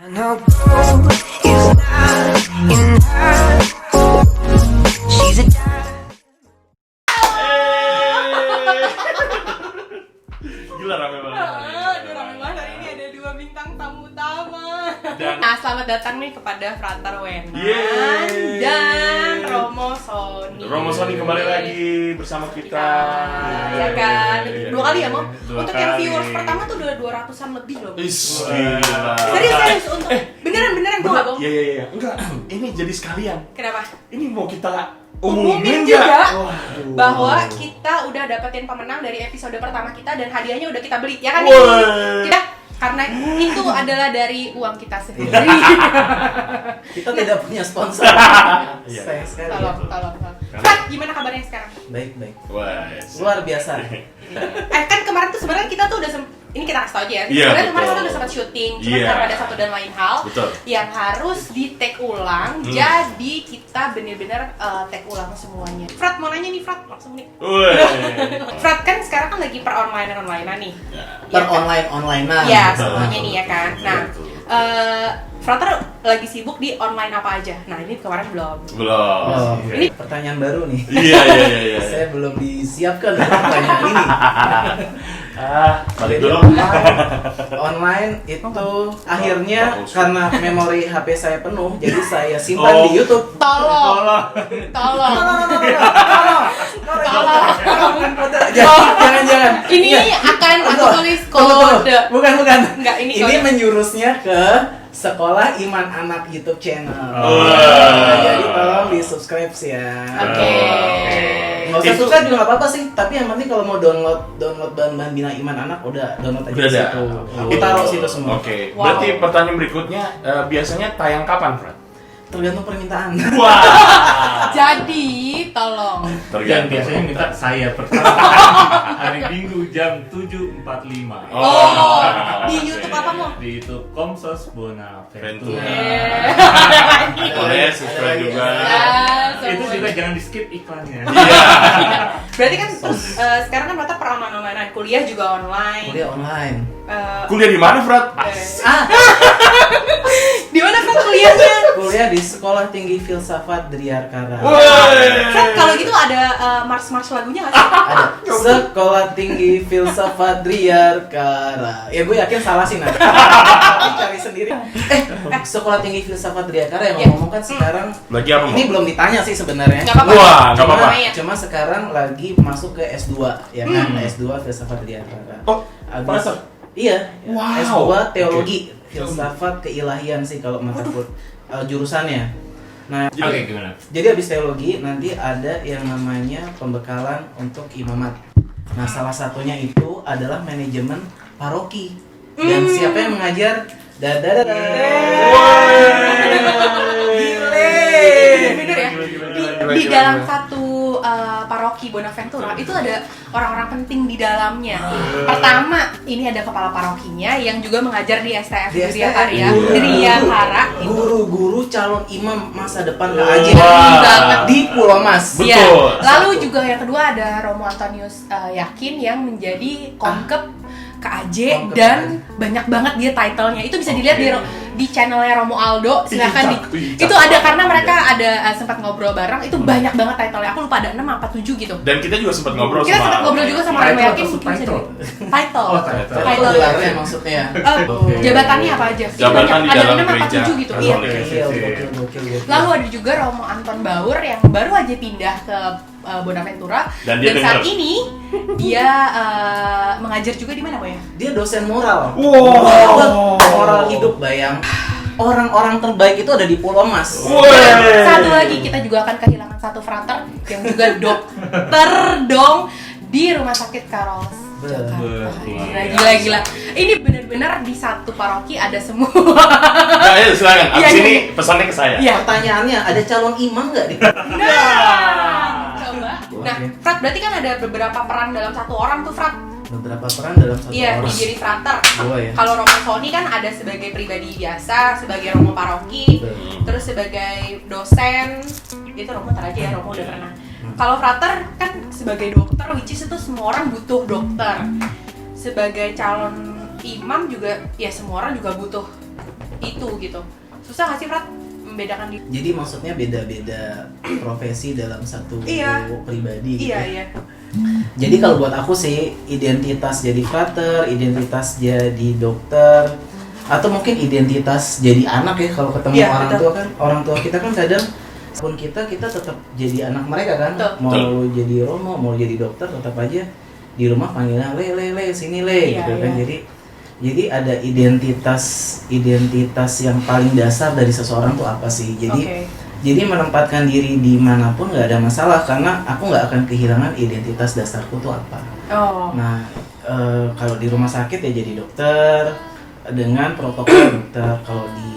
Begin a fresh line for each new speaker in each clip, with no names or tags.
I know gold is not enough. She's a
Gila rame banget.
Aduh, rame banget hari ini ada 2 bintang tamu utama. Nah, selamat datang nih kepada Frater Wenan
Yeay.
dan Romo Sony.
Romo Sony kembali lagi bersama kita.
Ya kan?
Iya,
2 kali ya, Mo?
dua
Untuk yang
kali.
viewers pertama tuh udah 200-an lebih loh.
Gila.
Serius untuk beneran gue nggak bohong.
Iya. Enggak, ini jadi sekalian.
Kenapa?
Ini mau kita
Umumin
nggak?
juga
Waduh.
bahwa kita udah dapetin pemenang dari episode pertama kita dan hadiahnya udah kita beli, ya kan?
Woi.
Kita karena itu adalah dari uang kita sendiri.
Kita tidak punya sponsor.
Iya.
Sayang sekali.
Tolong. Frat, gimana kabarnya sekarang?
Baik.
Wah,
Luar biasa.
Kan kemarin tuh sebenarnya kita tuh udah ini kita kasih tau aja ya.
Iya,
Sebenarnya kemarin
betul.
kita udah sempat syuting, cuma
Iya.
karena ada satu dan lain hal
Betul.
yang harus di take ulang. Jadi kita bener-bener take ulang semuanya. Frat mau nanya nih, Frat langsung nih.
Woi.
Frat kan sekarang kan lagi per onlinean nih.
Per
Iya kan?
onlinean.
Iya, semuanya nih ya kan. Nah,
Betul.
Frater lagi sibuk di online apa aja? Nah, ini kemarin belum.
Belum.
Oh,
Ini-
pertanyaan baru nih.
Iya.
Saya belum disiapkan untuk pertanyaan ini.
Balik
Jadi
dulu.
online itu akhirnya
bagus.
karena memori HP saya penuh, jadi saya simpan di YouTube.
Tolong.
Jangan.
Ini
Iya.
akan aku
Tunggu.
tulis
Tunggu.
kode.
Bukan.
Enggak, ini
Ini
kode.
menjurusnya ke Sekolah Iman Anak YouTube channel.
Oh.
Jadi tolong di subscribe ya.
Oke.
Nggak usah
Itu-
subscribe juga nggak apa-apa sih. Tapi yang penting kalau mau download bahan-bahan bina iman anak, udah download aja
Udah
di
ada.
situ. Kita taruh situ semua.
Oke.
Wow.
Berarti pertanyaan berikutnya biasanya tayang kapan, Fred?
Tergantung permintaan.
Wah.
Jadi, tolong.
Yang biasanya minta saya pertama hari Minggu jam 7.45
Oh, di YouTube apa, Mo?
di YouTube Komsos
Ventura.
Bonaventura.
Boleh subscribe juga.
Ya,
Itu
semuanya.
juga jangan di skip iklannya.
Berarti kan terus sekarang kan Frater per online kuliah juga online.
Kuliah online.
Kuliah di mana, Fred?
Di mana Frat kuliahnya?
Kuliah di Sekolah Tinggi Filsafat Driarkara.
Frat kalau gitu ada mars lagunya nggak sih?
Ada Sekolah Tinggi Filsafat Driarkara. Ya gue yakin salah sih nanti. Tapi cari sendiri. Sekolah Tinggi Filsafat Driarkara yang
Ya.
ngomong kan sekarang
Lagi apa,
ini
Mo?
belum ditanya sih sebenarnya.
Nggak apa-apa.
Wah, nggak apa-apa.
Cuma sekarang lagi masuk ke S2 ya kan, S2 Filsafat Driarkara.
Oh,
Habis
Frater?
iya,
Wow.
S2 Teologi Filsafat Keilahian sih kalau mata jurusannya. Nah,
Oke, gimana?
jadi habis teologi nanti ada yang namanya pembekalan untuk imamat. Nah, salah satunya itu adalah manajemen paroki. Dan siapa yang mengajar? Dadadada.
Bener ya? Di dalam satu paroki Bonaventura itu ada orang-orang penting di dalamnya. Pertama, ini ada kepala parokinya yang juga mengajar di STF
Di
Driakarya,
STF.
Driakara.
Guru-guru calon imam masa depan KAJ
Wah.
di Pulau Mas.
Betul.
Iya. Lalu
Satu.
juga yang kedua ada Romo Antonius Yakin yang menjadi kongkep KAJ
Kongkep
dan banyak banget dia title-nya. Itu bisa dilihat di channelnya Romo Aldo. Silakan
Ih,
itu ada karena mereka ada sempat ngobrol bareng. Itu banyak banget title-nya. Aku lupa ada 6 apa 7 gitu.
Dan kita juga sempat ngobrol
Kita sempat
sama
ngobrol juga sama Romo
Title
Yakin.
atau
Mungkin bisa
subtitle?
di- Title.
Oh, title.
Title.
Gelarnya maksudnya.
Oke.
Jabatannya apa aja?
Jabatan di
ada
dalam
6 apa
gereja.
7 gitu. Iya.
Oke.
Gokil.
Lalu ada juga Romo Anton Baur yang baru aja pindah ke Bonaventura
Dan dia
saat
denger.
ini dia mengajar juga di mana, Boy?
Dia dosen moral.
Wow.
Moral hidup, bayang. Orang-orang terbaik itu ada di Pulau Mas.
Satu lagi kita juga akan kehilangan satu frater yang juga dokter dong di Rumah Sakit Karos Jakarta. Gila. Ini benar-benar di satu paroki ada semua.
Nah, ya, silakan. Abis
Iya,
ini
iya.
pesannya ke saya.
Iya.
Pertanyaannya, ada calon imam nggak di?
Nah, coba. Nah,
Oke.
Frat berarti kan ada beberapa peran dalam satu orang tuh, Frat.
Beberapa peran dalam satu
Iya,
orang.
di diri frater.
Gua ya.
Kalau Romo Sony kan ada sebagai pribadi biasa, sebagai Romo paroki,
Betul.
terus sebagai dosen. Itu Romo ntar aja ya, Romo udah pernah. Kalau frater kan sebagai dokter, which is itu semua orang butuh dokter. Sebagai calon imam juga, ya semua orang juga butuh itu gitu. Susah nggak sih Frat membedakan di?
Jadi maksudnya beda-beda profesi dalam satu
Iya.
pribadi gitu.
Iya.
Jadi kalau buat aku sih identitas jadi frater, identitas jadi dokter, atau mungkin identitas jadi anak ya kalau ketemu
Iya,
orang
betul.
tua kan, orang tua kita kan kadang pun kita tetap jadi anak mereka kan.
Betul.
Mau lu jadi Romo, mau lu jadi dokter, tetap aja di rumah panggilnya le sini le
Iya,
gitu kan.
iya.
Jadi ada identitas yang paling dasar dari seseorang tuh apa sih? Jadi menempatkan diri dimanapun nggak ada masalah karena aku nggak akan kehilangan identitas dasarku tuh apa.
Oh.
Nah kalau di rumah sakit ya jadi dokter dengan protokol dokter.
Kalau di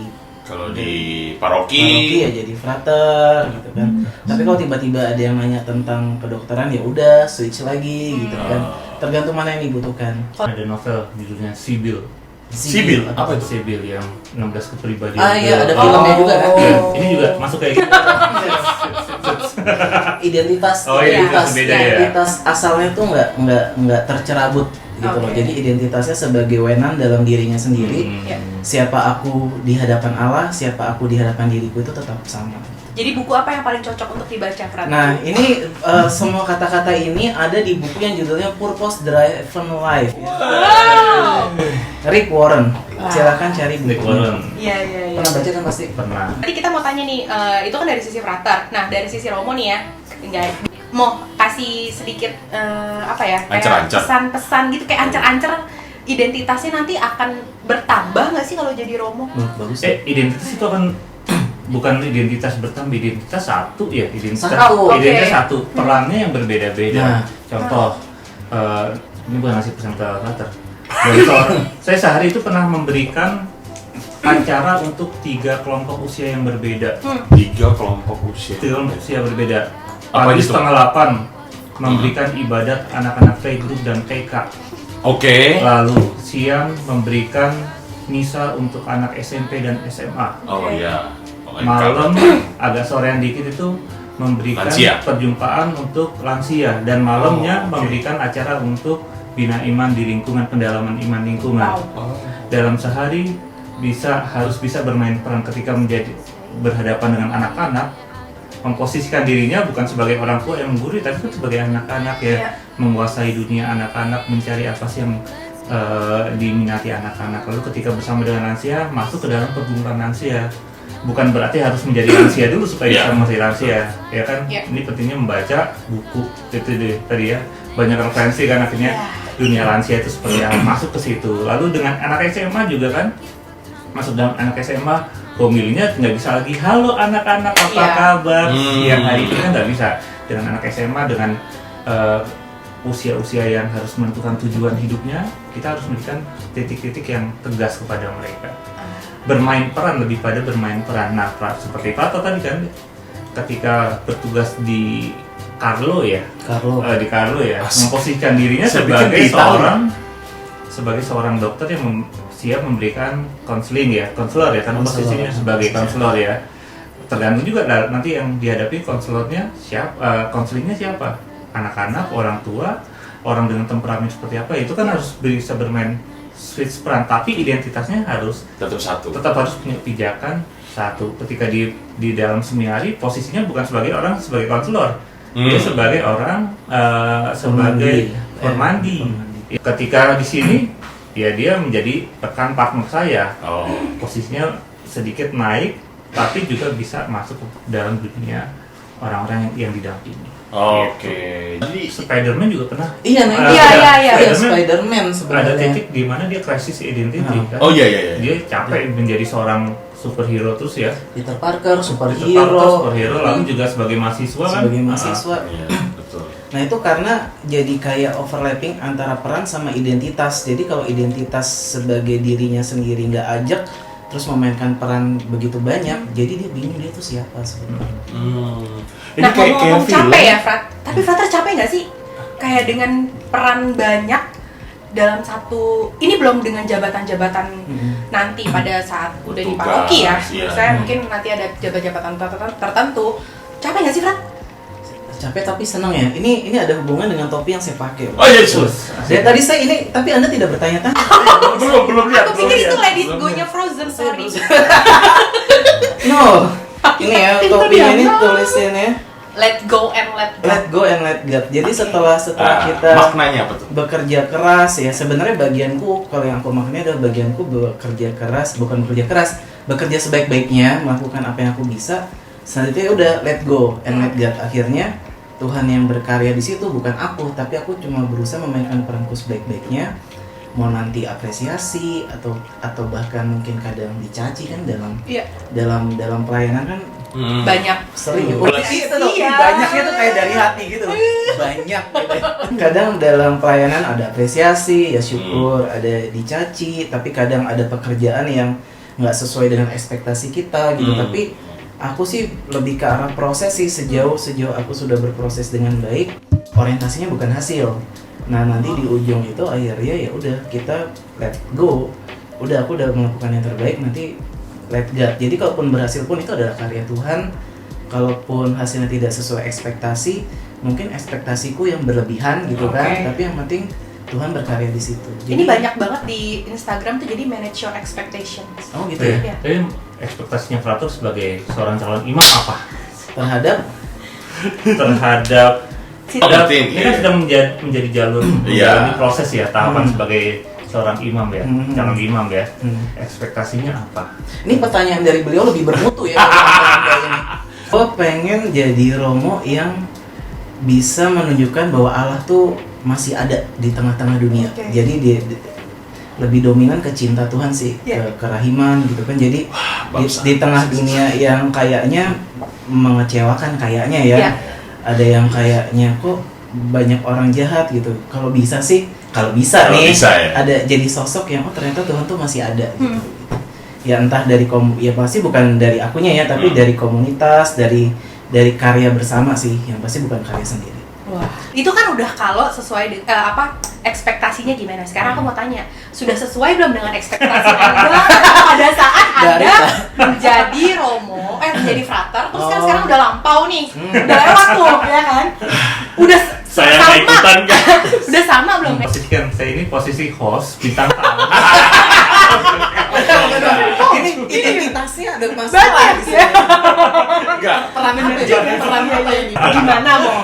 Paroki
paroki,
ya jadi frater gitu kan. Tapi kalau tiba-tiba ada yang nanya tentang kedokteran ya udah switch lagi gitu kan. Tergantung mana yang dibutuhkan.
Ada novel judulnya Sibyl.
Sibyl, apa itu?
Sibyl yang 16 kepribadian.
Ah iya, ada
Oh.
filmnya juga kan.
Iya, ini juga masuk kayak gitu.
Identitas
Oh, iya, beda ya.
identitas asalnya tuh nggak tercerabut gitu loh.
Oke.
Jadi identitasnya sebagai wenan dalam dirinya sendiri.
Iya.
Siapa aku di hadapan Allah, siapa aku di hadapan diriku itu tetap sama.
Jadi buku apa yang paling cocok untuk dibaca Frat?
Nah, ini semua kata-kata ini ada di buku yang judulnya Purpose Driven Life. Rick Warren. Silakan cari
Rick
bukunya.
Warren.
Iya.
Pernah baca kan pasti?
Pernah.
Tadi kita mau tanya nih, itu kan dari sisi frater. Nah, dari sisi Romo nih ya, enggak mau kasih sedikit apa ya? Kayak
Ancer-ancer.
pesan-pesan gitu, kayak ancer-ancer identitasnya nanti akan bertambah nggak sih kalau jadi Romo?
Bagus ya.
Identitas itu akan bukan identitas bertambah, identitas satu ya, identitas
Satu.
identitas
Oke.
satu, perannya yang berbeda-beda.
Nah.
Contoh, ini bukan ngasih pesan ke frater. Dari saya sehari itu pernah memberikan acara untuk 3 kelompok usia yang berbeda.
3 kelompok usia.
3 kelompok usia berbeda.
Apa
Pagi
itu?
setengah 8 memberikan ibadat anak-anak playgroup dan TK.
Oke.
Lalu siang memberikan misa untuk anak SMP dan SMA.
Oh iya.
Malam agak sorean dikit itu memberikan
Lansia.
perjumpaan untuk lansia dan malamnya
Oh, oke.
memberikan acara untuk bina iman di lingkungan, pendalaman iman lingkungan.
Wow.
Dalam sehari harus bisa bermain peran ketika berhadapan dengan anak-anak, memposisikan dirinya bukan sebagai orang tua yang menggurui tapi kan sebagai anak-anak ya,
Iya.
menguasai dunia anak-anak, mencari apa sih yang diminati anak-anak. Lalu ketika bersama dengan lansia masuk ke dalam pergumulan lansia. Bukan berarti harus menjadi lansia dulu supaya bisa
Iya.
menjadi lansia, ya kan?
Iya.
Ini pentingnya membaca buku itu deh tadi ya, banyak referensi kan akhirnya dunia lansia itu seperti apa, masuk ke situ. Lalu dengan anak SMA juga kan, masuk dalam anak SMA, pemilihnya nggak bisa lagi halo anak-anak apa
Iya.
kabar
Hmm.
siang hari itu kan nggak bisa. Dengan anak SMA dengan usia-usia yang harus menentukan tujuan hidupnya, kita harus memberikan titik-titik yang tegas kepada mereka. Bermain peran lebih pada bermain peran. Nah, seperti Pato tadi kan, ketika bertugas di Carlo ya, di Carlo ya,
Asik.
memposisikan dirinya
Saya
sebagai
pikir Itali.
seorang dokter yang siap memberikan konseling ya, konselor ya, kan
Konselor.
posisinya sebagai konselor ya. Tergantung juga nanti yang dihadapi konselornya siapa, konselingnya siapa, anak-anak, orang tua, orang dengan temperamen seperti apa, itu kan harus bisa bermain switch peran, tapi identitasnya
Tetap satu.
tetap harus punya pijakan satu. Ketika di dalam semiari posisinya bukan sebagai konselor, dia sebagai orang sebagai pemandi. Ketika di sini ya dia menjadi rekan partner saya,
Oh.
posisinya sedikit naik tapi juga bisa masuk ke dalam dunia orang-orang yang didampingi.
Oke. Jadi
Spider-Man juga pernah.
Iya, nah,
Iya.
Spider-Man
Ada
sebenarnya.
titik di mana dia krisis identity kan.
Oh iya.
Dia capek menjadi seorang superhero terus ya.
Peter Parker,
Superhero
superhero,
lalu juga sebagai mahasiswa kan.
sebagai mahasiswa.
Iya, betul.
Nah itu karena jadi kayak overlapping antara peran sama identitas. Jadi kalau identitas sebagai dirinya sendiri nggak ajak, terus memainkan peran begitu banyak, jadi dia bingung dia tuh siapa sebenarnya.
Ini
Nah,
kayak
ngomong
film.
capek ya, Frat. Tapi Frater capek nggak sih? Kayak dengan peran banyak dalam satu, ini belum dengan jabatan-jabatan nanti pada saat udah di
Bertugas,
paroki ya.
iya.
Saya mungkin nanti ada jabatan-jabatan tertentu. Capek nggak sih, Frat?
capek tapi senang ya. Ini ada hubungan dengan topi yang saya pakai.
Oh iya, sus.
Dari tadi saya ini, tapi Anda tidak bertanya-tanya.
belum lihat.
Aku pikir itu Let It Go-nya Frozen, sorry.
No, ini ya topinya ini tulisannya
Let go and let go.
Let go and let God. Jadi setelah kita
maknanya apa tuh?
bekerja keras ya, sebenarnya bagianku, kalau yang aku maknanya adalah bagianku bekerja keras, bukan bekerja keras, bekerja sebaik-baiknya, melakukan apa yang aku bisa. Selanjutnya udah let go and let God. Akhirnya Tuhan yang berkarya di situ, bukan aku, tapi aku cuma berusaha memainkan peranku sebaik-baiknya. Mau nanti apresiasi atau bahkan mungkin kadang dicaci kan
Iya.
dalam pelayanan kan
Banyak.
sering.
Iya.
Banyaknya tuh kayak dari hati gitu. Banyak gitu. Kadang dalam pelayanan ada apresiasi, ya syukur, ada dicaci, tapi kadang ada pekerjaan yang nggak sesuai dengan ekspektasi kita gitu. Tapi aku sih lebih ke arah proses sih, sejauh aku sudah berproses dengan baik, orientasinya bukan hasil. Nah, nanti di ujung itu akhirnya ya udah kita let go. Udah, aku udah melakukan yang terbaik, nanti let God. Jadi kalaupun berhasil pun itu adalah karya Tuhan. Kalaupun hasilnya tidak sesuai ekspektasi, mungkin ekspektasiku yang berlebihan gitu kan. Tapi yang penting Tuhan berkarya di situ.
Ini banyak banget di Instagram tuh, jadi manage your expectations.
Oh gitu ya.
Iya.
Jadi ekspektasinya Fratur sebagai seorang calon imam apa?
Terhadap
Penting,
ini kan sudah menjadi jalur menjalani proses ya, tahapan sebagai seorang imam ya, calon imam ya. Ekspektasinya apa?
ini pertanyaan dari beliau lebih bermutu ya. Gue pengen jadi Romo yang bisa menunjukkan bahwa Allah tuh masih ada di tengah-tengah dunia. Jadi dia lebih dominan ke cinta Tuhan sih, ke kerahiman gitu kan. Jadi di tengah dunia yang kayaknya mengecewakan kayaknya ya. Ada yang kayaknya kok banyak orang jahat gitu. Kalau bisa ada jadi sosok yang ternyata Tuhan tuh masih ada gitu. Ya entah dari ya pasti bukan dari akunya ya, tapi dari komunitas, dari karya bersama sih, yang pasti bukan karya sendiri.
Wah, itu kan udah kalau sesuai ekspektasinya gimana. Sekarang aku mau tanya, sudah sesuai belum dengan ekspektasi Anda pada saat Anda menjadi Romo, menjadi frater, terus kan sekarang udah lampau nih, udah lewat tuh, ya kan? Udah
Saya
sama,
nggak ikutan kan?
udah sama belum?
Posisikan saya ini posisi host bintang tamu.
Ini identitasnya ada masalah di sini.
Enggak.
Gimana Mo?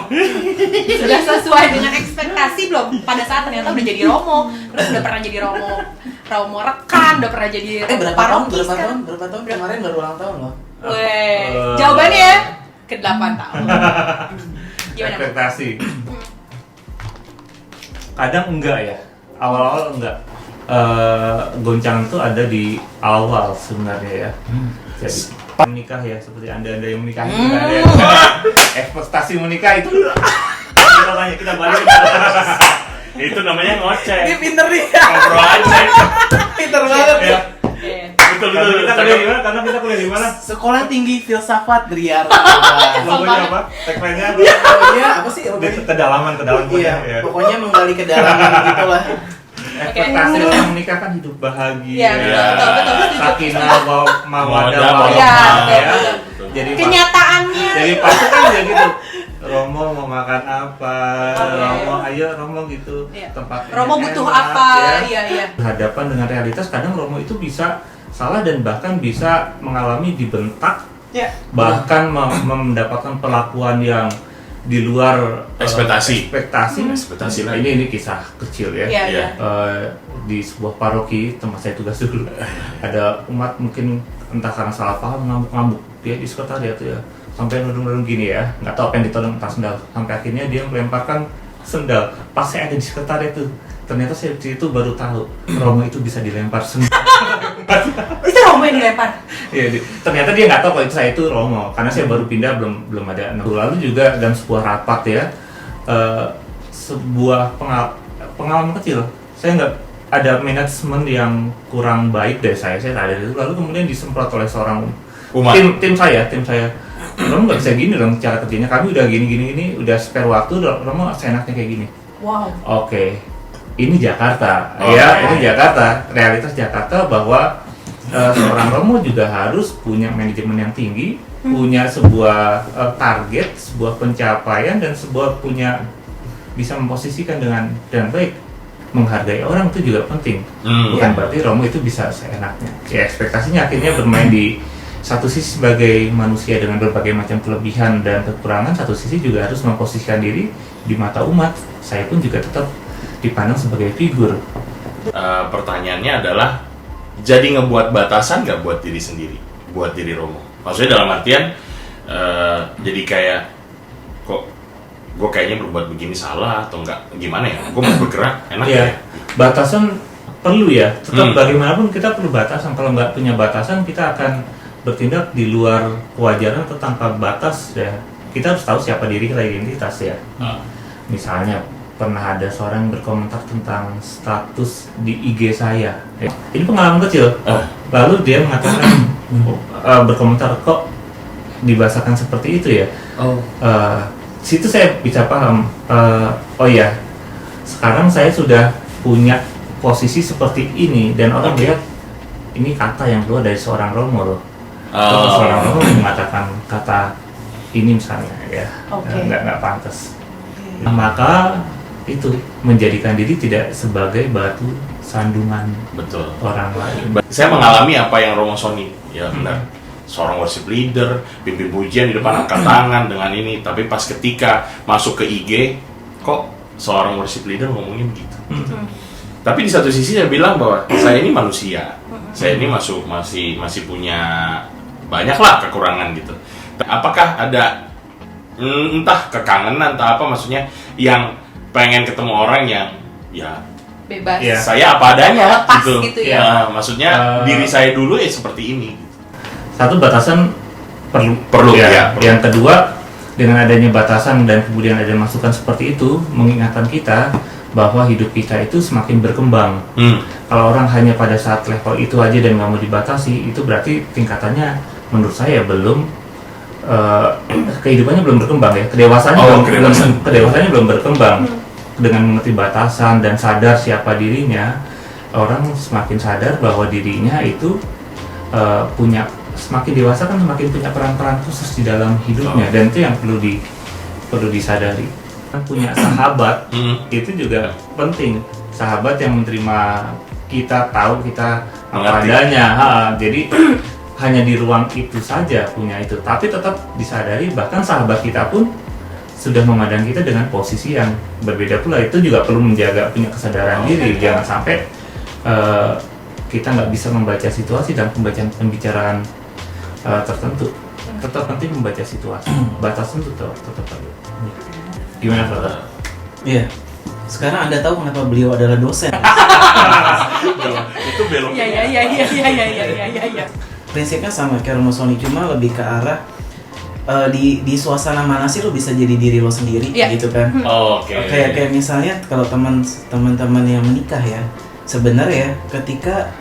Sudah sesuai dengan ekspektasi belum? Pada saat ternyata udah jadi Romo, terus udah pernah jadi Romo rekan, udah pernah jadi parokis kan?
Berapa tahun kemarin baru ulang tahun loh.
Weh, jawabannya ya ke-8 tahun. Gimana?
Ekspektasi. Kadang enggak ya, awal-awal enggak. Goncangan itu ada di awal sebenarnya ya. Jadi menikah ya, seperti anda yang menikah itu kan ya. Ekspektasi menikah itu kita balik.
Itu namanya ngoceh.
Ini pinter nih.
Ngobrol aja.
Pinter banget ya.
Betul.
Kita kuliah di mana? Karena kita kuliah di mana?
Sekolah Tinggi Filsafat Driar.
Logonya apa? Tagline-nya apa?
Iya, apa sih?
Kedalaman
Iya,
ya.
pokoknya menggali kedalaman gitu lah.
Ekspektasi orang menikah kan hidup bahagia.
Iya, betul.
Sakinah, mawaddah,
Mawaddah,
warahmah ya. Jadi
Kenyataannya.
Jadi pasti kan ya gitu. Romo mau makan apa? Romo gitu. Tempat
Romo butuh apa? Iya.
Berhadapan dengan realitas, kadang Romo itu bisa salah dan bahkan bisa mengalami dibentak. Bahkan mendapatkan perlakuan yang di luar ekspektasi lah. Ini kisah kecil ya. Di sebuah paroki tempat saya tugas dulu, ada umat mungkin entah karena salah paham ngamuk-ngamuk dia di sekretariat ya, sampai nudung-nudung gini ya, nggak tahu apa yang ditodong tas sendal, sampai akhirnya dia melemparkan sendal. Pas saya ada di sekretariat itu, ternyata saya itu baru tahu Romo itu bisa dilempar sendal.
Itu Romo yang dilempar?
Iya, ternyata dia nggak tahu kalau itu saya itu Romo, karena saya baru pindah belum ada. Lalu juga dalam sebuah rapat ya, sebuah pengalaman kecil, saya nggak ada manajemen yang kurang baik dari saya ada itu, lalu kemudian disemprot oleh seorang tim saya. Romo nggak bisa gini dong cara kerjanya, kami udah gini, udah spare waktu, Romo seenaknya kayak gini.
Wow.
Oke. Ini Jakarta, ini Jakarta, realitas Jakarta bahwa seorang Romo juga harus punya manajemen yang tinggi, punya sebuah target, sebuah pencapaian, dan punya bisa memposisikan dengan baik. Menghargai orang itu juga penting. Bukan berarti Romo itu bisa seenaknya. Ya, ekspektasinya akhirnya bermain di satu sisi sebagai manusia dengan berbagai macam kelebihan dan kekurangan, satu sisi juga harus memposisikan diri di mata umat. Saya pun juga tetap dipandang sebagai figur.
Pertanyaannya adalah, jadi ngebuat batasan nggak buat diri sendiri, buat diri Romo? Maksudnya dalam artian, jadi kayak, kok gue kayaknya berbuat begini salah atau enggak, gimana ya? Gue mau bergerak, enak
Ya,
ya?
batasan perlu ya. Tetap bagaimanapun kita perlu batasan. Kalau nggak punya batasan, kita akan bertindak di luar kewajaran atau tanpa batas ya. Kita harus tahu siapa diri kita, identitas ya. Misalnya pernah ada seorang yang berkomentar tentang status di IG saya. Ini pengalaman kecil. Lalu dia mengatakan berkomentar, kok dibahasakan seperti itu ya. Situ saya bisa paham. Oh ya, sekarang saya sudah punya posisi seperti ini dan orang lihat ini kata yang keluar dari seorang Romo loh. Terus seorang Romo mengatakan kata ini misalnya ya, nggak pantas. Maka itu menjadikan diri tidak sebagai batu sandungan
Betul.
orang lain.
Saya mengalami apa yang Romo Sony, ya benar. Seorang worship leader, pimpin pujian di depan angkat tangan dengan ini, tapi pas ketika masuk ke IG, kok seorang worship leader ngomongnya begitu. Tapi di satu sisi saya bilang bahwa saya ini manusia, saya ini masih punya banyak lah kekurangan gitu. Apakah ada entah kekangenan atau apa, maksudnya yang pengen ketemu orang yang ya
Bebas.
Ya.
saya apa adanya
Lepas gitu ya.
Nah, maksudnya diri saya dulu ya seperti ini.
Satu, batasan perlu
ya.
Yang kedua, dengan adanya batasan dan kemudian ada masukan seperti itu, mengingatkan kita bahwa hidup kita itu semakin berkembang. Kalau orang hanya pada saat level itu aja dan nggak mau dibatasi, itu berarti tingkatannya menurut saya belum kehidupannya belum berkembang ya. Kedewasaannya belum berkembang. Dengan mengerti batasan dan sadar siapa dirinya, orang semakin sadar bahwa dirinya itu punya, semakin dewasa kan semakin punya peran-peran khusus di dalam hidupnya, dan itu yang perlu disadari. Punya sahabat itu juga penting, sahabat yang menerima kita, tahu kita apa adanya. Jadi hanya di ruang itu saja punya itu, tapi tetap disadari bahkan sahabat kita pun sudah memandang kita dengan posisi yang berbeda pula. Itu juga perlu menjaga, punya kesadaran diri, jangan sampai kita nggak bisa membaca situasi dalam pembicaraan tertentu. Tetap penting membaca situasi, batasan tetap perlu. Gimana Pak?
Iya. Sekarang Anda tahu kenapa beliau adalah dosen.
Itu belok.
Iya.
Prinsipnya sama kayak Romo Sony, cuma lebih ke arah di suasana mana sih lo bisa jadi diri lo sendiri, gitu kan.
Oke.
Kayak misalnya kalau teman-teman yang menikah ya, sebenarnya ketika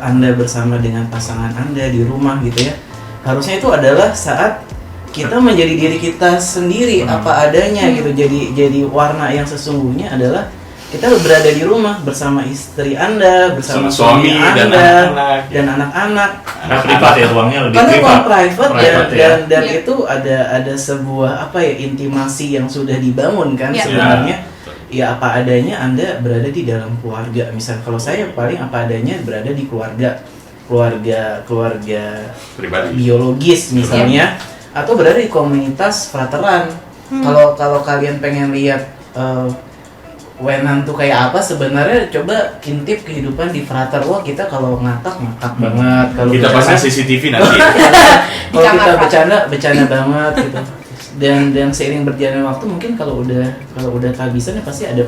Anda bersama dengan pasangan Anda di rumah gitu ya, harusnya itu adalah saat kita menjadi diri kita sendiri apa adanya gitu. Jadi warna yang sesungguhnya adalah kita berada di rumah bersama istri Anda, bersama suami Anda dan anak-anak.
Nah, privat ya, ruangnya lebih
Karena
privat.
ruang private dan
Ya.
itu ada sebuah intimasi yang sudah dibangun kan
Ya.
sebenarnya. Ya apa adanya Anda berada di dalam keluarga. Misal kalau saya paling apa adanya berada di keluarga
Pribadi.
biologis misalnya, atau berada di komunitas frateran. Kalau kalian pengen lihat Wenan tuh kayak apa sebenarnya, coba intip kehidupan di frater. Wah, kita kalau ngakak banget, kalau
Kita pasang CCTV nanti.
kalau kita bercanda banget gitu. Dan seiring berjalannya waktu mungkin kalau udah kehabisan ya pasti ada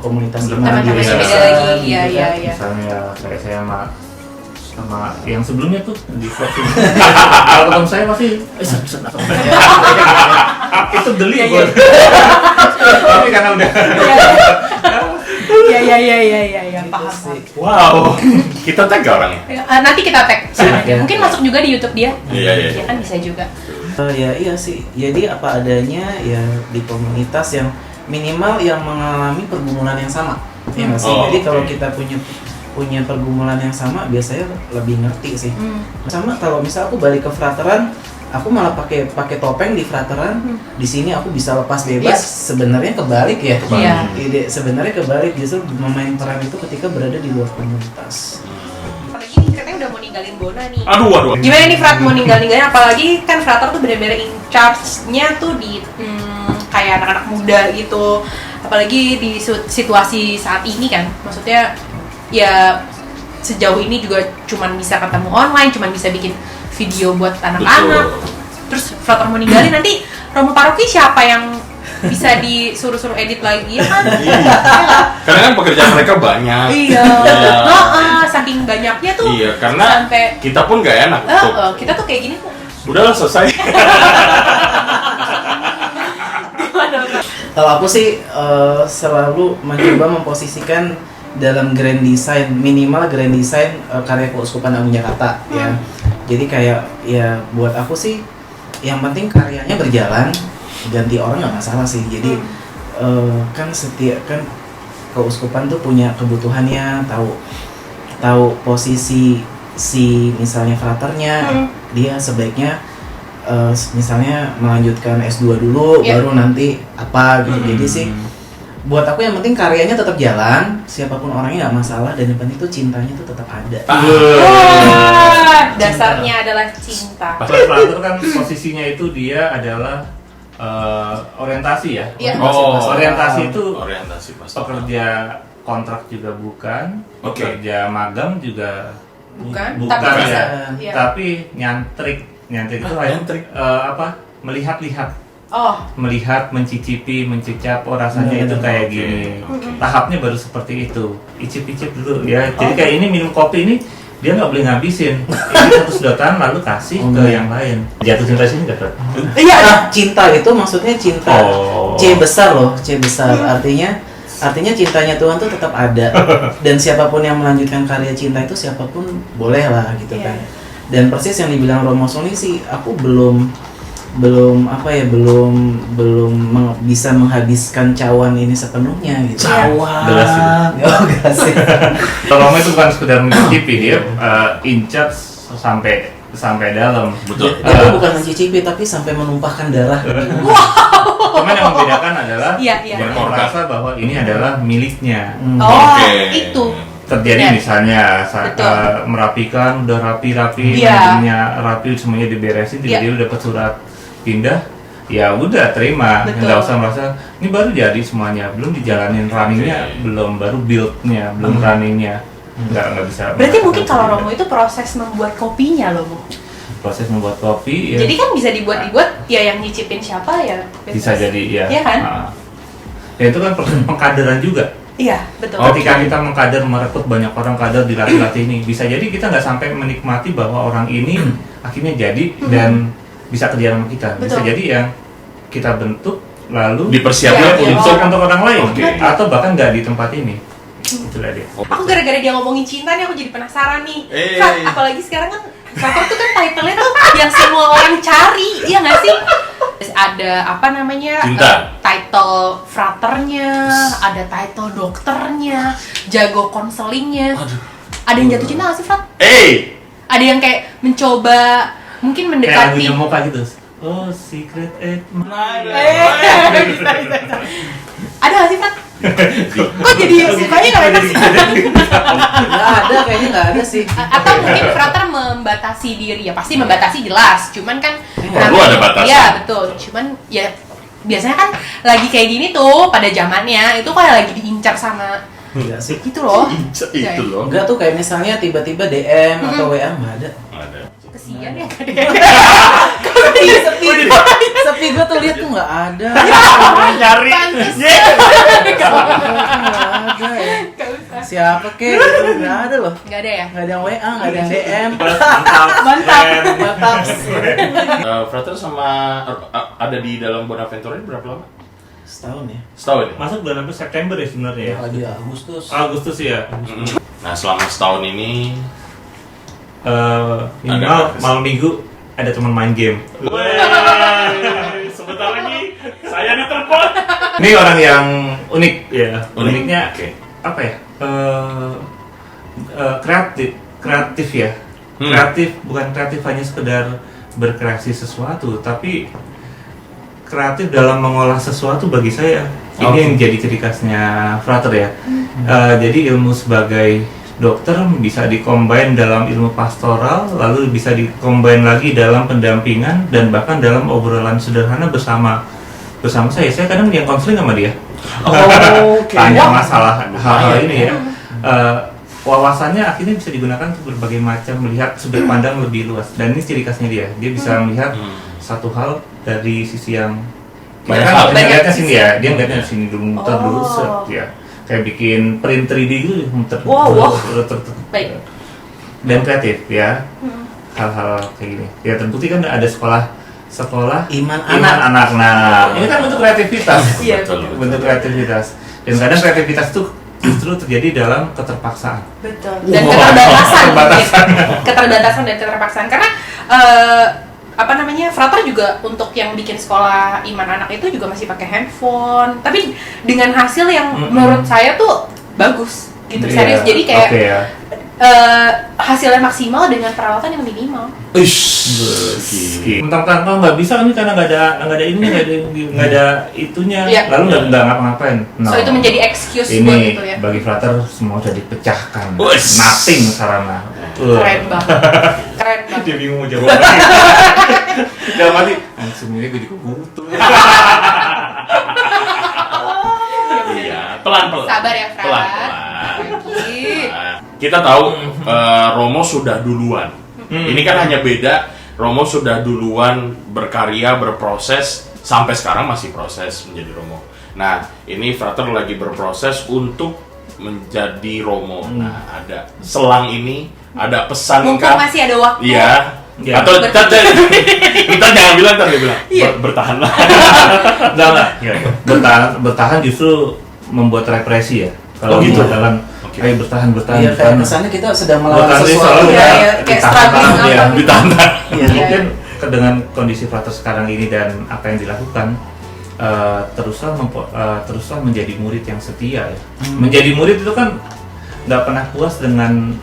komunitas iman
Teman-teman
di
beda
desa,
lagi,
gitu
iya.
kan.
Misalnya kayak saya sama yang sebelumnya tuh di vlog ini. Kalau ketemu saya pasti itu geli gue. Tapi karena udah
Iya, paham.
Wow. Kita tag gak orangnya?
Nanti kita tag sama dia. Mungkin masuk juga di YouTube dia.
Iya.
Ya kan bisa juga.
Iya sih. Jadi apa adanya ya di komunitas yang minimal yang mengalami pergumulan yang sama. Ya nggak sih? Jadi kalau kita punya pergumulan yang sama biasanya lebih ngerti sih. Sama kalau misal aku balik ke frateran, aku malah pakai topeng di frateran, di sini aku bisa lepas bebas. Sebenarnya kebalik ya.
Iya.
Ide sebenarnya kebalik, justru memain peran itu ketika berada di luar komunitas.
Apalagi nih katanya udah mau ninggalin Bona nih.
Aduh.
Gimana nih Frat mau ninggalin, apalagi kan Frater tuh bener-bener in charge-nya tuh di kayak anak-anak muda gitu. Apalagi di situasi saat ini kan, maksudnya ya sejauh ini juga cuman bisa ketemu online, cuman bisa bikin video buat anak-anak. Terus Frater mau ninggalin, nanti Romo Paroki siapa yang bisa disuruh-suruh edit lagi ya kan?
Karena kan pekerjaan mereka banyak.
Iya. Saking banyaknya tuh.
Iya, karena
sampai
kita pun gak enak.
kita tuh kayak gini kok.
Udahlah selesai.
Kalau aku sih selalu mencoba memposisikan dalam grand design, minimal grand design karya Keuskupan Agung Jakarta ya. Jadi kayak ya buat aku sih yang penting karyanya berjalan, ganti orang nggak masalah sih. Jadi kan setiap kan Keuskupan tuh punya kebutuhannya, tahu posisi si misalnya fraternya, dia sebaiknya misalnya melanjutkan S2 dulu, baru nanti apa gitu. Jadi sih buat aku yang penting karyanya tetap jalan, siapapun orangnya nggak masalah, dan yang penting tuh cintanya tuh tetap ada.
Dasarnya adalah cinta.
Frater kan posisinya itu dia adalah orientasi ya.
Iya.
Orientasi itu
Orientasi pasti.
pekerja kontrak juga bukan,
Oke.
pekerja magang juga
Bukan,
bukan
tapi bisa.
ya.
Iya.
Tapi nyantrik itu
nyantrik.
melihat-lihat,
Oh,
mencicipi, mencicap, rasanya
Benar,
itu
benar.
kayak
Oke.
gini. Tahapnya baru seperti itu. Icip-icip dulu ya. Jadi kayak ini minum kopi ini dia nggak boleh ngabisin. Ini satu sedotan lalu kasih ke yang lain. Jatuh cinta sini nggak Fred?
Iya, cinta itu maksudnya cinta C besar loh, C besar. Artinya cintanya Tuhan tuh tetap ada, dan siapapun yang melanjutkan karya cinta itu siapapun boleh lah gitu
Iya.
kan. Dan persis yang dibilang Romo Sony sih, aku belum bisa menghabiskan cawan ini sepenuhnya gitu.
Gelas itu.
Oh, enggak sih.
Tolong itu bukan sekedar mencicipi, dia in charge sampai dalam.
Betul.
Dia tuh bukan mencicipi tapi sampai menumpahkan darah.
Cuman yang membedakan adalah
Iya.
dia merasa bahwa ini adalah miliknya.
Oh,
Oke.
itu.
Terjadi
Ya.
misalnya
Betul.
merapikan, udah rapi-rapi,
Iya.
manajemennya rapi, semuanya diberesin, tiba-tiba dapat surat pindah, ya udah terima,
Betul.
nggak usah merasa ini baru jadi semuanya, belum dijalanin runningnya,
Oke.
belum baru buildnya, belum runningnya, nggak bisa.
Berarti mungkin kalau Romo itu proses membuat kopinya loh, Mo.
proses membuat kopi, ya
Jadi kan bisa dibuat ya yang nyicipin siapa ya.
bisa jadi ya.
Iya kan?
Ya itu kan proses pengkaderan juga.
Iya, betul.
Ketika kita mengkader, merekrut banyak orang kader di latih-latih ini, bisa jadi kita nggak sampai menikmati bahwa orang ini akhirnya jadi dan bisa kerja sama kita. Bisa
Betul.
jadi yang kita bentuk lalu
Dipersiapkan
Iya,
untuk orang lain,
Oke.
atau bahkan nggak di tempat ini. Itulah dia.
Aku gara-gara dia ngomongin cinta nih, aku jadi penasaran nih.
Eh.
Frat, apalagi sekarang kan Frater tuh kan title-nya tuh yang semua orang cari, iya nggak sih? Terus ada apa namanya?
Cinta.
Title fraternya, ada title dokternya, jago konselingnya. Ada yang jatuh cinta nggak sih, Frat? Ada yang kayak mencoba mungkin
Kayak
mendekati.
lagunya Moka gitu. Oh, secret admirer.
Bisa. Ada nggak sih, Frat? Kok jadi sukanya nggak enak sih?
Nggak ada, kayaknya nggak ada sih.
Atau mungkin frater membatasi diri, ya pasti membatasi jelas, cuman kan
Perlu ada batasan.
Iya betul, cuman ya biasanya kan lagi kayak gini tuh pada zamannya itu kayak lagi diincar sama
Enggak sih.
gitu loh.
Itu loh.
Enggak tuh kayak misalnya tiba-tiba DM atau WA nggak ada.
Ada.
Kesian ya.
Sepi gue tuh lihat tuh nggak ada.
Nyari.
Pantes.
Nggak ada ya.
Gak usah.
Siapa kek? Gitu, nggak ada loh.
Gak ada ya.
Nggak ada yang WA, nggak ada yang DM.
Mantap.
Mantap.
Frater sama ada di dalam Bonaventura ini berapa lama?
Setahun ya.
Setahun ya?
Masuk bulan apa? September ya sebenarnya ya.
Lagi Agustus.
Agustus ya.
Nah selama setahun ini
Minimal
Ada
malam minggu ada teman main game.
sebentar lagi saya ditelepon.
Ini orang yang unik ya.
Unik.
Uniknya
Oke.
apa ya? kreatif ya. Kreatif bukan kreatif hanya sekedar berkreasi sesuatu, tapi kreatif dalam mengolah sesuatu bagi saya. Ini yang jadi ciri khasnya Frater ya. Jadi ilmu sebagai dokter bisa dikombin dalam ilmu pastoral, lalu bisa dikombin lagi dalam pendampingan dan bahkan dalam obrolan sederhana bersama saya. Saya kadang yang konseling sama dia. Tanya masalah hal-hal ini ya. Wawasannya akhirnya bisa digunakan untuk berbagai macam, melihat sudut pandang lebih luas. Dan ini ciri khasnya dia. Dia bisa melihat satu hal dari sisi yang
Banyak
kan
hal.
ngeliatnya sini ya. Dia ngeliatnya sini dulu, muter dulu, set ya. Kayak bikin print 3D gitu, muter
Baik.
dan kreatif ya. Hal-hal kayak gini. Ya terbukti kan ada sekolah
Iman
anak. Nah, ini kan bentuk kreativitas.
Iya,
Betul.
Bentuk kreativitas. Dan kadang kreativitas itu justru terjadi dalam keterpaksaan.
Betul. Dan keterbatasan dan keterpaksaan karena Frater juga untuk yang bikin sekolah iman anak itu juga masih pakai handphone, tapi dengan hasil yang menurut saya tuh bagus gitu, serius. Jadi kayak hasilnya maksimal dengan perawatan yang minimal.
Mentang-mentang kalau nggak bisa ini karena nggak ada ini, nggak ada itunya, lalu nggak ngapa-ngapain.
So itu menjadi excuse
ini
buat itu ya.
bagi Frater semua sudah dipecahkan,
Uish.
nothing sarana.
Keren banget. Keren banget.
Dia bingung mau jawab. Dalam hati, sebenarnya gue juga butuh.
Iya, pelan-pelan.
Sabar ya, Frat.
Pelan-pelan.
Lagi.
Nah, kita tahu Romo sudah duluan. Ini kan hanya beda, Romo sudah duluan berkarya, berproses, sampai sekarang masih proses menjadi Romo. Nah, ini Frater lagi berproses untuk menjadi Romo. Nah, ada selang ini, ada pesan
Mumpung masih ada waktu.
Iya.
Ya.
Atau ntar jangan bilang, ntar dia bilang bertahanlah.
Enggak. Ya. Bertahan justru membuat represi ya. Kalau
gitu.
dalam kayak bertahan.
Iya, kayak kesannya kita sedang melawan
Bertahan
sesuatu.
selalu
Iya,
ya,
iya, kayak struggling apa gitu.
Ditahan.
Iya.
Mungkin dengan kondisi Frater sekarang ini dan apa yang dilakukan, teruslah menjadi murid yang setia ya. Menjadi murid itu kan nggak pernah puas dengan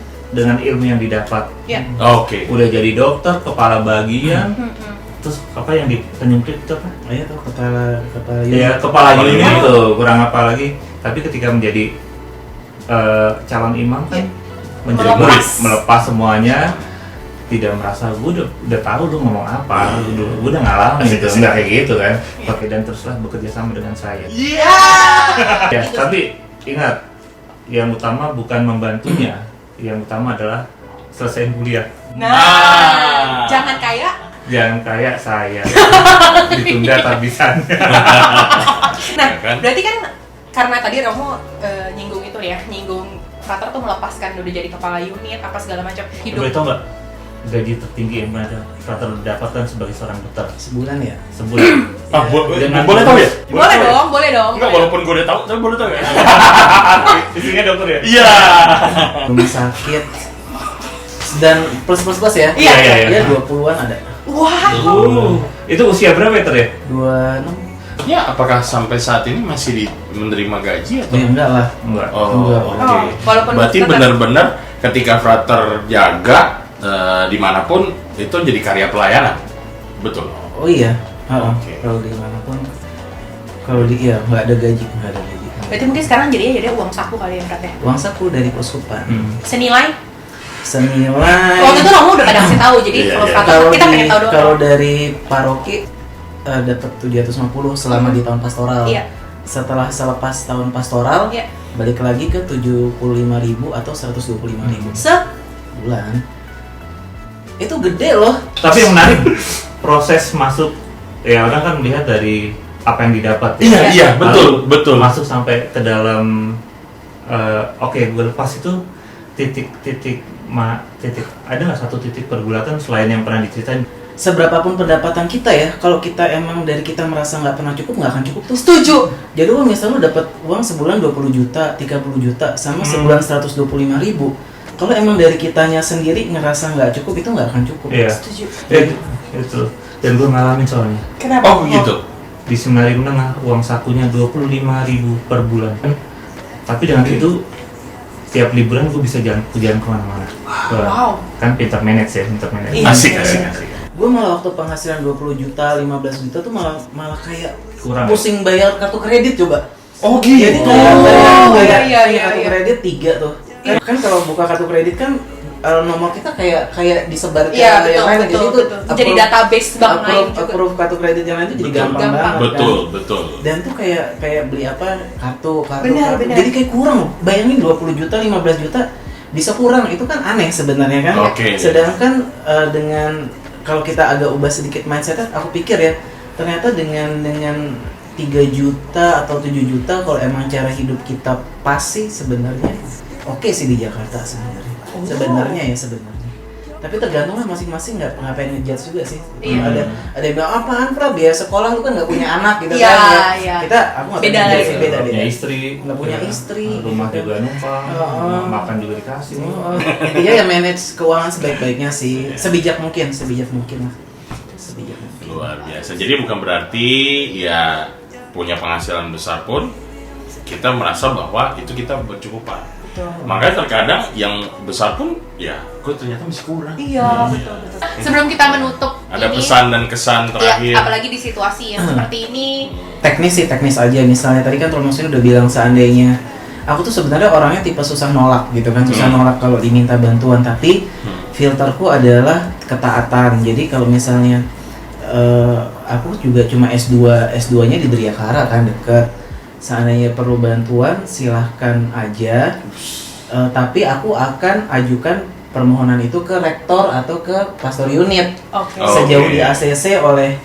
ilmu yang didapat.
Iya.
Oke.
Udah jadi dokter, kepala bagian, terus apa yang di penyempit itu apa?
Iya tuh kepala
Ya kepala unit itu kurang apa lagi. Tapi ketika menjadi calon imam kan menjadi murid, melepas semuanya, tidak merasa gue udah tahu lu ngomong apa, gue udah ngalamin gitu, nggak kayak gitu kan. Oke, dan teruslah bekerja sama dengan saya. Ya, tapi ingat, yang utama bukan membantunya, yang utama adalah selesaiin kuliah.
Nah, jangan kayak
Jangan kayak saya ditunda tabisannya.
Nah,
Ya kan?
berarti kan karena tadi Romo nyinggung itu ya, nyinggung Frater tuh melepaskan udah jadi kepala unit apa segala macam hidup.
Boleh tau nggak gaji tertinggi yang pernah Frater dapatkan sebagai seorang dokter
sebulan ya.
sebulan?
Boleh tahu ya?
Boleh dong.
Enggak, walaupun gue udah tahu, tapi boleh tahu ya?
Isinya dokter ya?
Iya.
Rumah sakit dan plus ya.
Iya.
Dia 20-an ada.
Wow.
Itu usia berapa ya, Ter ya?
26.
Ya, apakah sampai saat ini masih menerima gaji atau?
Ya enggak lah.
Enggak.
Enggak.
Oke.
Walaupun
Berarti
tetap-
benar-benar ketika Frater jaga dimanapun itu jadi karya pelayanan, betul?
Oh iya.
Oke.
Kalau di manapun, kalau di iya nggak ada gaji.
Berarti mungkin sekarang jadinya jadi uang saku kali ya Frat ya.
Uang saku dari Keuskupan.
Senilai.
Senilai.
Waktu itu Romo udah pada kasih tahu, jadi
Iya,
kalau
iya.
Frater
Kalau
kita pengen tahu
di
doang.
kalau dari paroki dapat 750 selama di tahun pastoral.
Iya.
Setelah selepas tahun pastoral,
Iya.
balik lagi ke 75.000 atau 125.000 bulan. Itu gede loh.
Tapi yang menarik proses masuk, ya orang kan melihat dari apa yang didapat.
Iya,
Lalu
betul.
Masuk sampai ke dalam oke, gue lepas itu titik ada nggak satu titik pergulatan selain yang pernah diceritain?
Seberapapun pendapatan kita ya, kalau kita emang dari kita merasa nggak pernah cukup, nggak akan cukup tuh.
Setuju.
Jadi lo misalnya lo dapat uang sebulan 20 juta, 30 juta, sama sebulan 125.000. Kalau emang dari kitanya sendiri ngerasa nggak cukup, itu nggak akan cukup.
Iya.
Setuju.
Itu. Dan gue ngalamin soalnya.
Kenapa?
Oh begitu.
Di seminari menengah uang sakunya 25.000 per bulan. Tapi dengan itu Setiap liburan gue bisa jalan kemana-mana.
Wow.
Kan pintar manage ya, pintar manage.
Iya.
Asik.
Gue malah waktu penghasilan 20 juta, 15 juta tuh malah kayak
Kurang.
pusing bayar kartu kredit coba.
Oh gitu.
Jadi kayak
iya,
kartu
iya.
kredit 3 tuh. Kan kalau buka kartu kredit kan nomor kita kayak disebar ke
Iya,
yang lain,
betul,
jadi itu
betul. Jadi database bank lain juga.
approve kartu kredit yang lain itu jadi
Betul.
gampang banget.
Betul.
Dan tuh kayak beli apa kartu.
Benar.
Jadi kayak kurang. Bayangin 20 juta, 15 juta bisa kurang, itu kan aneh sebenarnya kan.
Oke.
Sedangkan dengan kalau kita agak ubah sedikit mindsetnya, aku pikir ya ternyata dengan 3 juta atau 7 juta kalau emang cara hidup kita pas sih sebenarnya oke sih di Jakarta sebenarnya. Sebenarnya. Tapi tergantung lah masing-masing ngapain ngejudge juga sih.
Iya.
Ada yang bilang apaan Pra, biaya sekolah lu kan nggak punya anak gitu
Iya,
kan ya.
iya.
Aku nggak
Beda
punya
lagi.
beda
Nggak punya
beda.
istri,
Nggak punya
ya.
istri,
Rumah
gitu.
juga numpang,
Oh.
makan juga dikasih.
Intinya ya manage keuangan sebaik-baiknya sih, sebijak mungkin lah. Sebijak mungkin.
Luar biasa. Jadi bukan berarti ya punya penghasilan besar pun kita merasa bahwa itu kita bercukupan. Makanya terkadang yang besar pun ya kok ternyata masih kurang.
Iya, betul. Sebelum kita menutup
Ada
ini,
pesan dan kesan terakhir.
ya, apalagi di situasi yang seperti ini.
Teknis aja, misalnya tadi kan Romosin udah bilang seandainya aku tuh sebenarnya orangnya tipe susah nolak gitu kan, susah nolak kalau diminta bantuan, tapi filterku adalah ketaatan. Jadi kalau misalnya aku juga cuma S2-nya di Driakara kan deket. Seandainya perlu bantuan silahkan aja, tapi aku akan ajukan permohonan itu ke rektor atau ke pastor unit.
Oke.
Sejauh
Oke.
di ACC oleh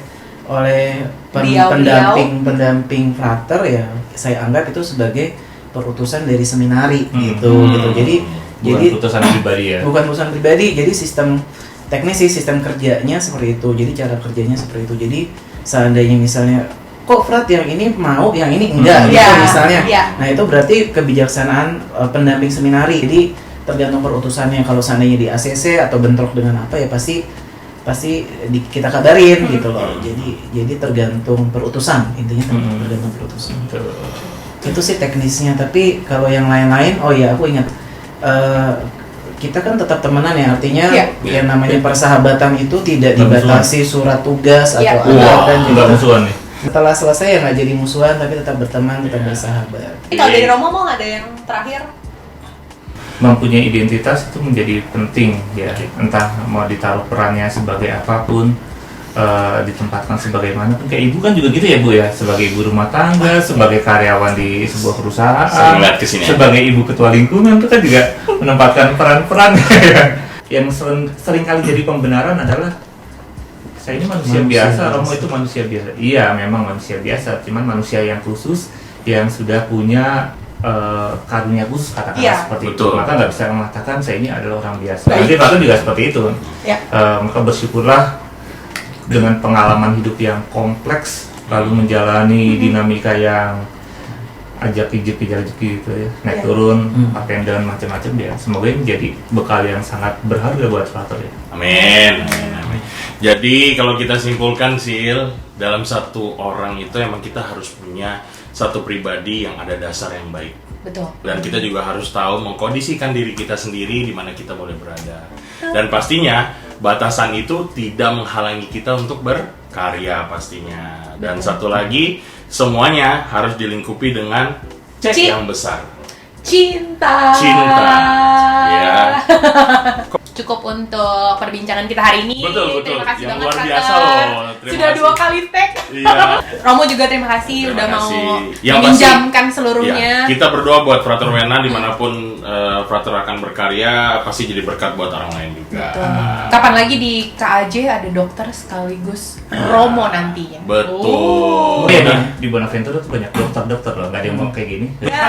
pendamping frater ya, saya anggap itu sebagai perutusan dari seminari gitu. Jadi
Bukan putusan pribadi ya.
bukan urusan pribadi, jadi sistem teknis sih, sistem kerjanya seperti itu, jadi cara kerjanya seperti itu. Jadi seandainya misalnya kok Frat yang ini mau, yang ini enggak gitu
Ya,
misalnya,
ya.
nah itu berarti kebijaksanaan pendamping seminari. Jadi tergantung perutusannya, kalau seandainya di ACC atau bentrok dengan apa ya pasti kita kabarin gitu loh. Jadi tergantung perutusan, intinya tergantung perutusan. Itu sih teknisnya. Tapi kalau yang lain-lain, oh ya aku ingat kita kan tetap temenan ya, artinya
Iya.
yang namanya persahabatan itu tidak
Nggak
dibatasi surat tugas
Iya.
atau apa kan.
Nggak
Jadi
musuhan nih.
setelah selesai ya nggak jadi musuhan, tapi tetap berteman, tetap bersahabat.
Kalau dari Romo mau ada yang terakhir?
Mempunyai identitas itu menjadi penting ya, entah mau ditaruh perannya sebagai apapun, ditempatkan sebagaimana pun. Kayak ibu kan juga gitu ya Bu ya, sebagai ibu rumah tangga, sebagai karyawan di sebuah perusahaan,
Sering lihat kesini.
sebagai ibu ketua lingkungan itu kan juga menempatkan peran-peran yang sering kali jadi pembenaran adalah saya ini manusia biasa, Romo itu manusia biasa. Iya, memang manusia biasa, cuman manusia yang khusus yang sudah punya karunia khusus katakanlah
Iya.
seperti
Betul.
itu. Maka nggak bisa mengatakan saya ini adalah orang biasa.
Baik.
Jadi Ratu juga seperti itu.
Ya.
Maka bersyukurlah dengan pengalaman hidup yang kompleks, lalu menjalani dinamika yang ajak-ijek gitu ya, naik
Ya.
turun, up and down macam-macam ya. Semoga ini menjadi bekal yang sangat berharga buat Ratu ya.
Amin. Jadi kalau kita simpulkan Sil, dalam satu orang itu emang kita harus punya satu pribadi yang ada dasar yang baik.
Betul.
Dan kita juga harus tahu mengkondisikan diri kita sendiri di mana kita boleh berada. Dan pastinya batasan itu tidak menghalangi kita untuk berkarya pastinya. Dan satu lagi, semuanya harus dilingkupi dengan cek yang besar.
Cinta.
Ya.
Cukup untuk perbincangan kita hari ini.
Betul.
Terima kasih
Yang
banget
luar
Frater.
biasa loh. Terima
Sudah
kasih.
2 kali tag.
Iya.
Romo juga terima kasih
Terima
udah
kasih.
mau
Yang
meminjamkan
Ya,
seluruhnya.
kita berdoa buat Frater Wena dimanapun Frater akan berkarya, pasti jadi berkat buat orang lain juga.
Kapan lagi di KAJ ada dokter sekaligus Romo nantinya.
Betul.
Oh iya, di Bonaventura tuh banyak dokter-dokter loh, nggak ada yang mau kayak gini.
Ya,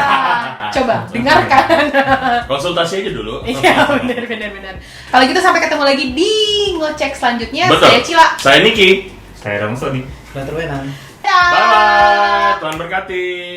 coba dengarkan.
Konsultasi aja dulu.
Iya, benar. Kalau gitu sampai ketemu lagi di ngocek selanjutnya.
Betul.
Saya Cila.
Saya Niki.
Saya Romo Sodi.
Frater Wenan.
Dah.
Bye bye. Tuhan berkati.